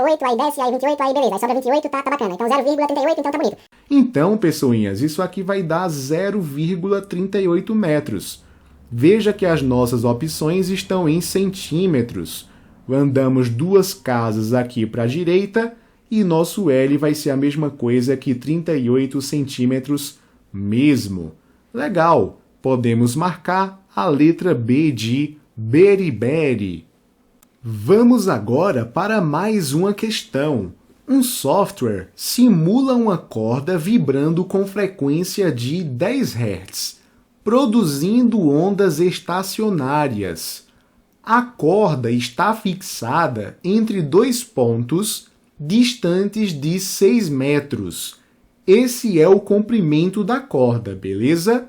Speaker 2: 8, aí desce, aí 28, aí beleza, aí sobra 28, tá bacana. Então 0,38, então tá bonito.
Speaker 1: Então, pessoinhas, isso aqui vai dar 0,38 metros. Veja que as nossas opções estão em centímetros. Andamos 2 casas aqui para a direita e nosso L vai ser a mesma coisa que 38 centímetros mesmo. Legal! Podemos marcar a letra B de beriberi. Vamos agora para mais uma questão. Um software simula uma corda vibrando com frequência de 10 Hz, produzindo ondas estacionárias. A corda está fixada entre 2 pontos distantes de 6 metros. Esse é o comprimento da corda, beleza?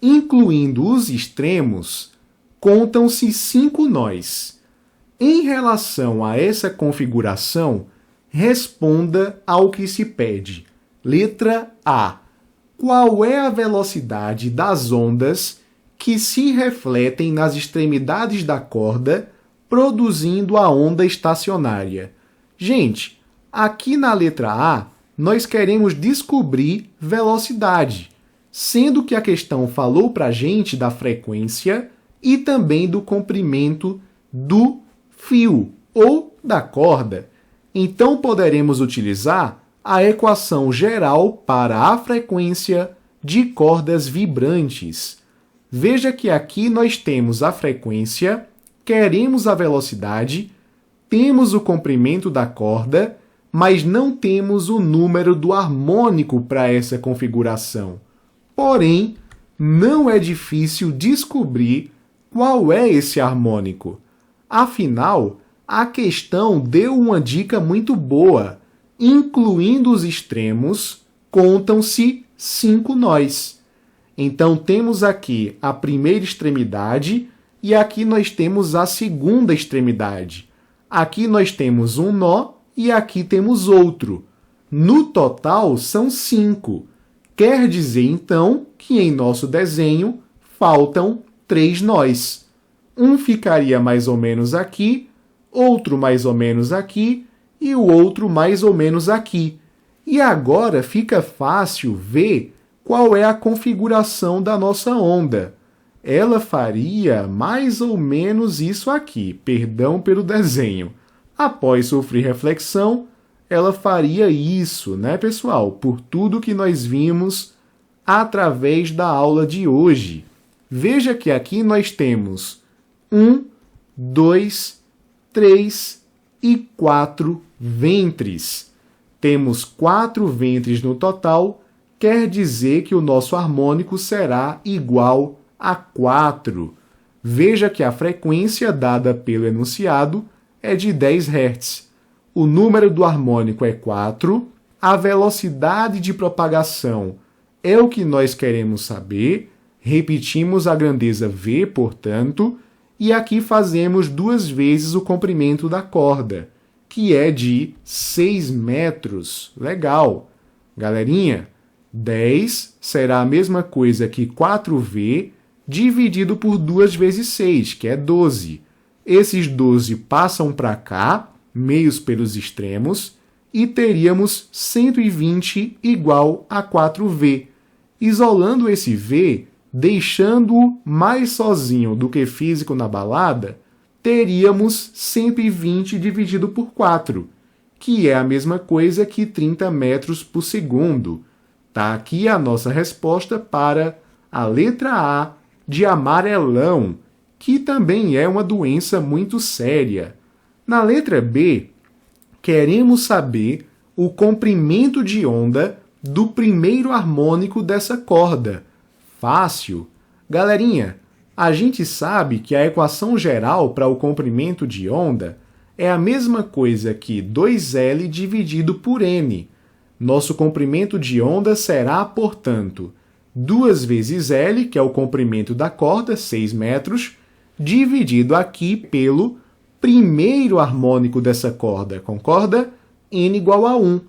Speaker 1: Incluindo os extremos, contam-se 5 nós. Em relação a essa configuração, responda ao que se pede. Letra A. Qual é a velocidade das ondas que se refletem nas extremidades da corda, produzindo a onda estacionária? Gente, aqui na letra A, nós queremos descobrir velocidade, sendo que a questão falou para a gente da frequência e também do comprimento do fio ou da corda. Então, poderemos utilizar a equação geral para a frequência de cordas vibrantes. Veja que aqui nós temos a frequência, queremos a velocidade, temos o comprimento da corda, mas não temos o número do harmônico para essa configuração. Porém, não é difícil descobrir qual é esse harmônico. Afinal, a questão deu uma dica muito boa. Incluindo os extremos, contam-se 5 nós. Então, temos aqui a primeira extremidade e aqui nós temos a segunda extremidade. Aqui nós temos um nó e aqui temos outro. No total, são 5. Quer dizer, então, que em nosso desenho faltam 3 nós. Um ficaria mais ou menos aqui, outro mais ou menos aqui e o outro mais ou menos aqui. E agora fica fácil ver qual é a configuração da nossa onda. Ela faria mais ou menos isso aqui, perdão pelo desenho. Após sofrer reflexão, ela faria isso, né, pessoal? Por tudo que nós vimos através da aula de hoje. Veja que aqui nós temos 1, 2, 3 e 4 ventres. Temos 4 ventres no total, quer dizer que o nosso harmônico será igual a 4. Veja que a frequência dada pelo enunciado é de 10 Hz. O número do harmônico é 4, a velocidade de propagação é o que nós queremos saber, repetimos a grandeza V, portanto, e aqui fazemos 2 vezes o comprimento da corda, que é de 6 metros. Legal! Galerinha, 10 será a mesma coisa que 4V dividido por 2 vezes 6, que é 12. Esses 12 passam para cá, meios pelos extremos, e teríamos 120 igual a 4V. Isolando esse V, deixando-o mais sozinho do que físico na balada, teríamos 120 dividido por 4, que é a mesma coisa que 30 metros por segundo. Tá aqui a nossa resposta para a letra A de amarelão, que também é uma doença muito séria. Na letra B, queremos saber o comprimento de onda do primeiro harmônico dessa corda. Fácil. Galerinha, a gente sabe que a equação geral para o comprimento de onda é a mesma coisa que 2L dividido por N. Nosso comprimento de onda será, portanto, 2 vezes L, que é o comprimento da corda, 6 metros, dividido aqui pelo primeiro harmônico dessa corda, concorda? N igual a 1.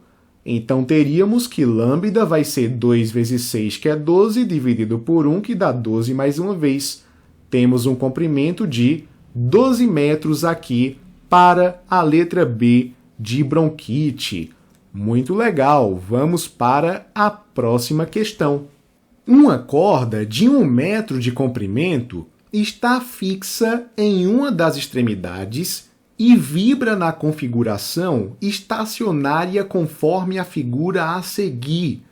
Speaker 1: Então, teríamos que lambda vai ser 2 vezes 6, que é 12, dividido por 1, que dá 12 mais uma vez. Temos um comprimento de 12 metros aqui para a letra B de bronquite. Muito legal. Vamos para a próxima questão. Uma corda de 1 metro de comprimento está fixa em uma das extremidades e vibra na configuração estacionária conforme a figura a seguir.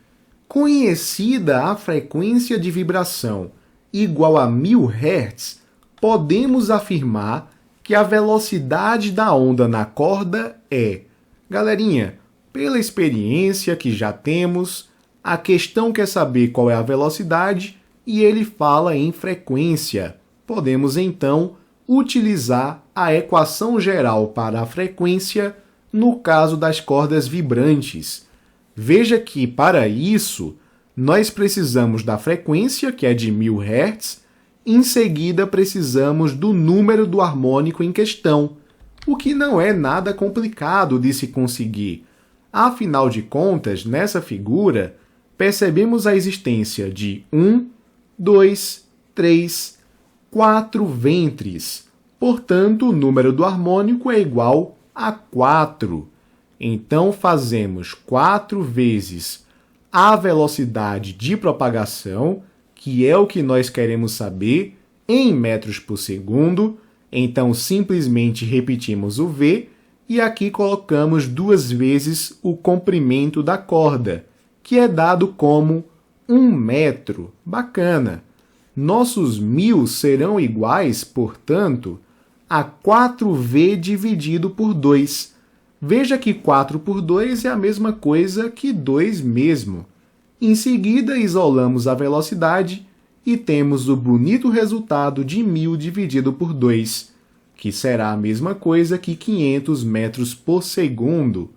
Speaker 1: Conhecida a frequência de vibração igual a 1000 Hz, podemos afirmar que a velocidade da onda na corda é... Galerinha, pela experiência que já temos, a questão quer saber qual é a velocidade e ele fala em frequência. Podemos, então, utilizar a equação geral para a frequência no caso das cordas vibrantes. Veja que, para isso, nós precisamos da frequência, que é de 1000 Hz, em seguida precisamos do número do harmônico em questão, o que não é nada complicado de se conseguir. Afinal de contas, nessa figura, percebemos a existência de 1, 2, 3, 4 ventres. Portanto, o número do harmônico é igual a 4. Então, fazemos 4 vezes a velocidade de propagação, que é o que nós queremos saber, em metros por segundo. Então, simplesmente repetimos o V e aqui colocamos 2 vezes o comprimento da corda, que é dado como 1 metro. Bacana! Nossos 1000 serão iguais, portanto, a 4V dividido por 2. Veja que 4 por 2 é a mesma coisa que 2 mesmo. Em seguida, isolamos a velocidade e temos o bonito resultado de 1000 dividido por 2, que será a mesma coisa que 500 metros por segundo.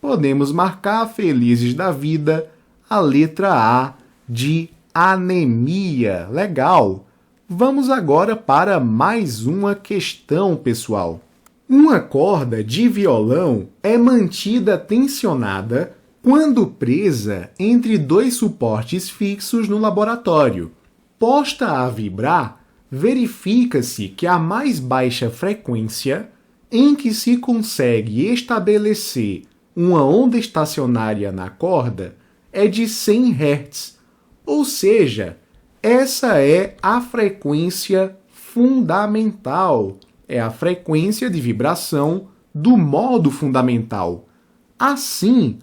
Speaker 1: Podemos marcar, felizes da vida, a letra A de anemia. Legal! Vamos agora para mais uma questão, pessoal. Uma corda de violão é mantida tensionada quando presa entre 2 suportes fixos no laboratório. Posta a vibrar, verifica-se que a mais baixa frequência em que se consegue estabelecer uma onda estacionária na corda é de 100 Hz, ou seja, essa é a frequência fundamental, é a frequência de vibração do modo fundamental. Assim,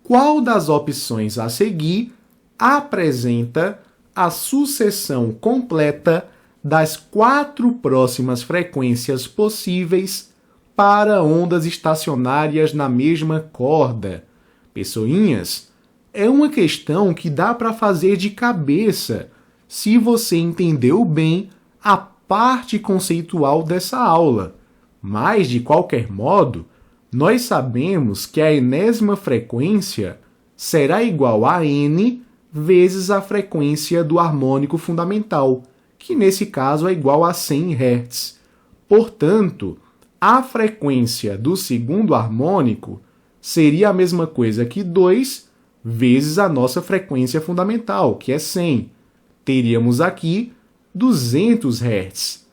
Speaker 1: qual das opções a seguir apresenta a sucessão completa das 4 próximas frequências possíveis para ondas estacionárias na mesma corda? Pessoinhas, é uma questão que dá para fazer de cabeça, se você entendeu bem a parte conceitual dessa aula. Mas, de qualquer modo, nós sabemos que a enésima frequência será igual a N vezes a frequência do harmônico fundamental, que nesse caso é igual a 100 Hz. Portanto, a frequência do segundo harmônico seria a mesma coisa que 2 vezes a nossa frequência fundamental, que é 100. Teríamos aqui 200 Hz.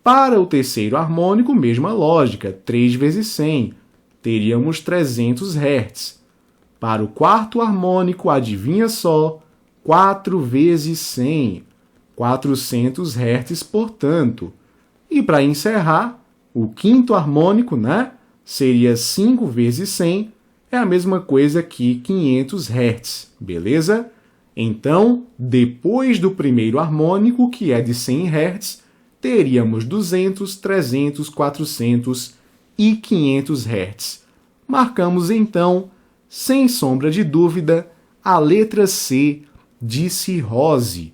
Speaker 1: Para o terceiro harmônico, mesma lógica, 3 vezes 100. teríamos 300 Hz. Para o quarto harmônico, adivinha só, 4 vezes 100, 400 Hz, portanto. E para encerrar, o quinto harmônico, né, seria 5 vezes 100, é a mesma coisa que 500 Hz, beleza? Então, depois do primeiro harmônico, que é de 100 Hz, teríamos 200, 300, 400 e 500 Hz. Marcamos então, sem sombra de dúvida, a letra C de cirrose.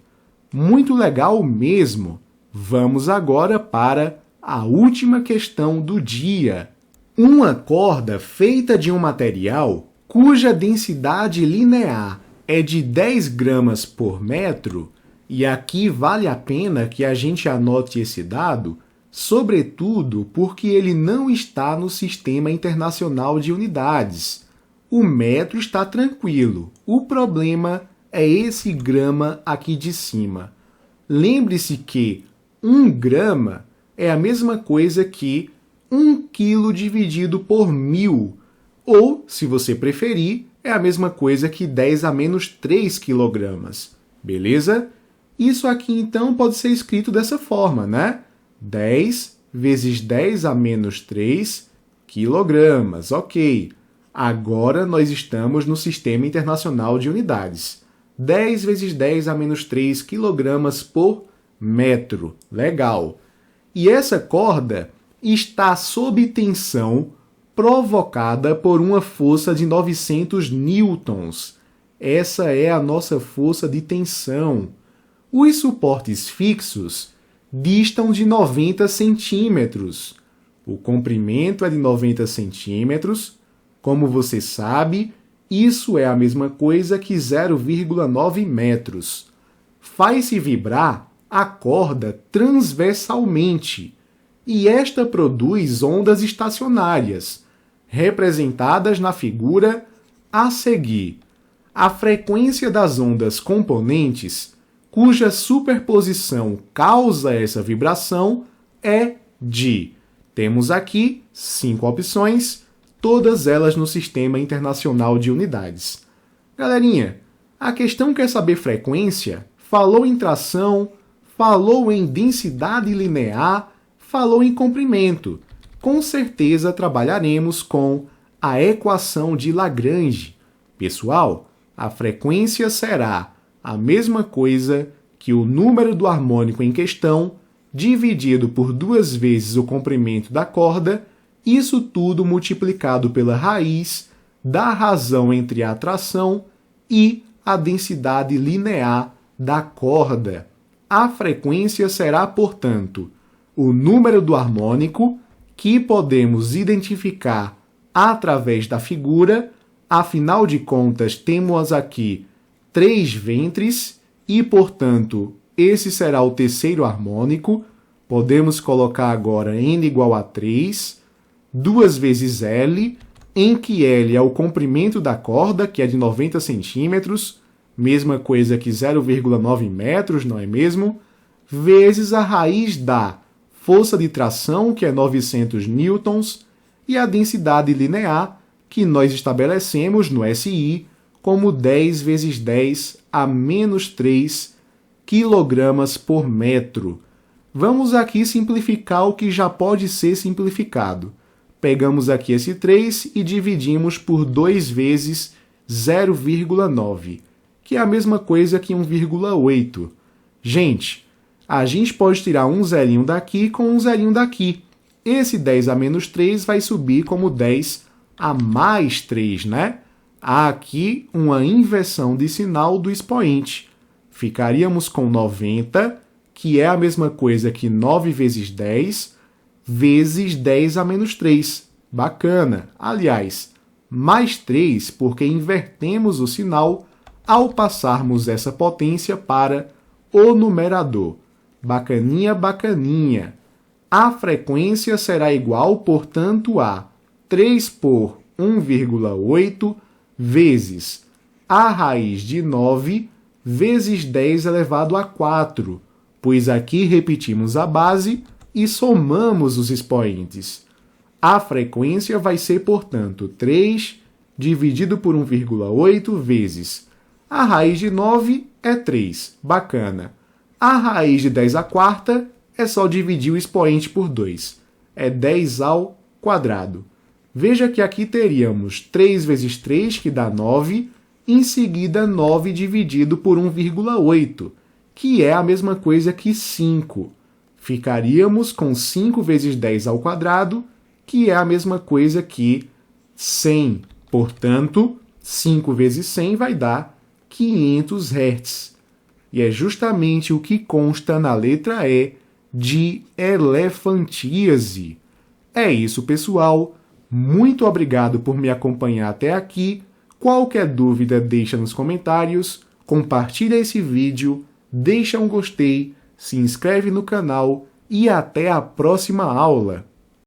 Speaker 1: Muito legal mesmo. Vamos agora para a última questão do dia. Uma corda feita de um material cuja densidade linear é de 10 gramas por metro, e aqui vale a pena que a gente anote esse dado, sobretudo porque ele não está no Sistema Internacional de Unidades. O metro está tranquilo, o problema é esse grama aqui de cima. Lembre-se que 1 grama é a mesma coisa que 1 quilo dividido por 1000, ou, se você preferir, é a mesma coisa que 10 a menos 3 quilogramas, beleza? Isso aqui, então, pode ser escrito dessa forma, né? 10 vezes 10 a menos 3 quilogramas, ok. Agora nós estamos no Sistema Internacional de Unidades. 10 vezes 10 a menos 3 quilogramas por metro. Legal. E essa corda está sob tensão provocada por uma força de 900 newtons. Essa é a nossa força de tensão. Os suportes fixos distam de 90 centímetros. O comprimento é de 90 centímetros. Como você sabe, isso é a mesma coisa que 0,9 metros. Faz-se vibrar a corda transversalmente, e esta produz ondas estacionárias, representadas na figura a seguir. A frequência das ondas componentes, cuja superposição causa essa vibração, é de... Temos aqui 5 opções, todas elas no Sistema Internacional de Unidades. Galerinha, a questão quer saber frequência, falou em tração, falou em densidade linear, falou em comprimento. Com certeza trabalharemos com a equação de Lagrange. Pessoal, a frequência será a mesma coisa que o número do harmônico em questão dividido por 2 vezes o comprimento da corda, isso tudo multiplicado pela raiz da razão entre a tração e a densidade linear da corda. A frequência será, portanto, o número do harmônico, que podemos identificar através da figura. Afinal de contas, temos aqui 3 ventres e, portanto, esse será o terceiro harmônico. Podemos colocar agora n igual a 3, 2 vezes L, em que L é o comprimento da corda, que é de 90 centímetros, mesma coisa que 0,9 metros, não é mesmo? Vezes a raiz da força de tração, que é 900 newtons, e a densidade linear, que nós estabelecemos no SI como 10 vezes 10 a menos 3 quilogramas por metro. Vamos aqui simplificar o que já pode ser simplificado. Pegamos aqui esse 3 e dividimos por 2 vezes 0,9, que é a mesma coisa que 1,8. Gente, a gente pode tirar um zerinho daqui com um zerinho daqui. Esse 10 a menos 3 vai subir como 10 a mais 3, né? Há aqui uma inversão de sinal do expoente. Ficaríamos com 90, que é a mesma coisa que 9 vezes 10, vezes 10 a menos 3. Bacana! Aliás, mais 3 porque invertemos o sinal ao passarmos essa potência para o numerador. Bacaninha, bacaninha. A frequência será igual, portanto, a 3 por 1,8 vezes a raiz de 9 vezes 10 elevado a 4, pois aqui repetimos a base e somamos os expoentes. A frequência vai ser, portanto, 3 dividido por 1,8 vezes. A raiz de 9 é 3. Bacana. A raiz de 10 à quarta é só dividir o expoente por 2. É 10 ao quadrado. Veja que aqui teríamos 3 vezes 3, que dá 9, em seguida 9 dividido por 1,8, que é a mesma coisa que 5. Ficaríamos com 5 vezes 10 ao quadrado, que é a mesma coisa que 100. Portanto, 5 vezes 100 vai dar 500 Hz. E é justamente o que consta na letra E de elefantíase. É isso, pessoal. Muito obrigado por me acompanhar até aqui. Qualquer dúvida, deixa nos comentários. Compartilha esse vídeo, deixa um gostei, se inscreve no canal e até a próxima aula.